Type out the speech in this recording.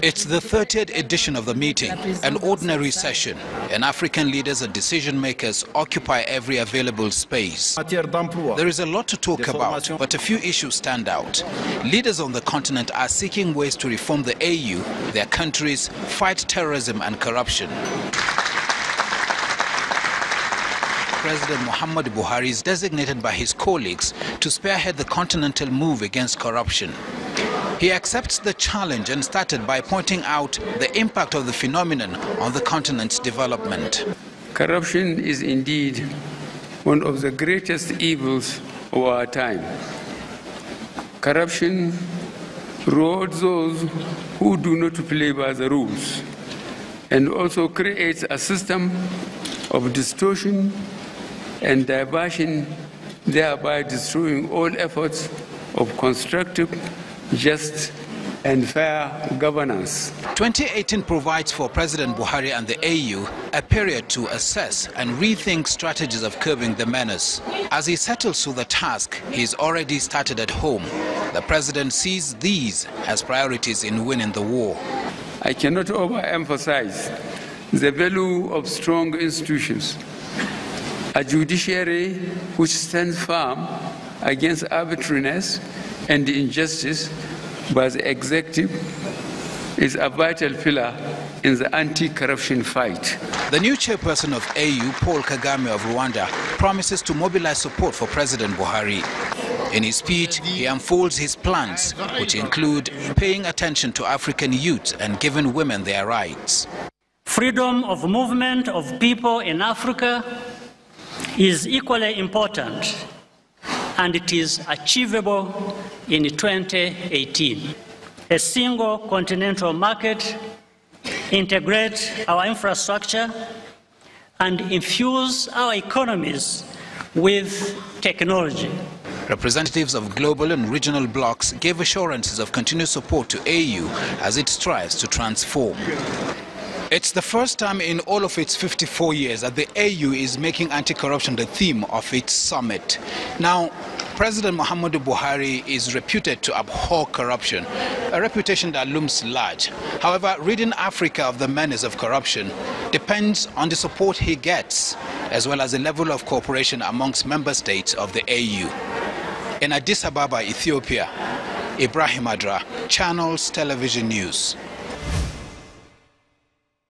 It's the 30th edition of the meeting, an ordinary session, and African leaders and decision makers occupy every available space. There is a lot to talk about, but a few issues stand out. Leaders on the continent are seeking ways to reform the AU, their countries, fight terrorism and corruption. President Muhammadu Buhari is designated by his colleagues to spearhead the continental move against corruption. He accepts the challenge and started by pointing out the impact of the phenomenon on the continent's development. Corruption is indeed one of the greatest evils of our time. Corruption rewards those who do not play by the rules and also creates a system of distortion and diversion, thereby destroying all efforts of constructive, just and fair governance. 2018 provides for President Buhari and the AU a period to assess and rethink strategies of curbing the menace. As he settles to the task he's already started at home, the president sees these as priorities in winning the war. I cannot overemphasize the value of strong institutions, a judiciary which stands firm against arbitrariness and injustice by the executive is a vital pillar in the anti-corruption fight. The new chairperson of AU, Paul Kagame of Rwanda, promises to mobilize support for President Buhari. In his speech, he unfolds his plans, which include paying attention to African youth and giving women their rights. Freedom of movement of people in Africa is equally important, and it is achievable in 2018. A single continental market, integrate our infrastructure, and infuse our economies with technology. Representatives of global and regional blocs gave assurances of continued support to AU as it strives to transform. It's the first time in all of its 54 years that the AU is making anti-corruption the theme of its summit. Now, President Muhammadu Buhari is reputed to abhor corruption, a reputation that looms large. However, ridding Africa of the menace of corruption depends on the support he gets, as well as the level of cooperation amongst member states of the AU. In Addis Ababa, Ethiopia, Ibrahim Adra, Channels Television News.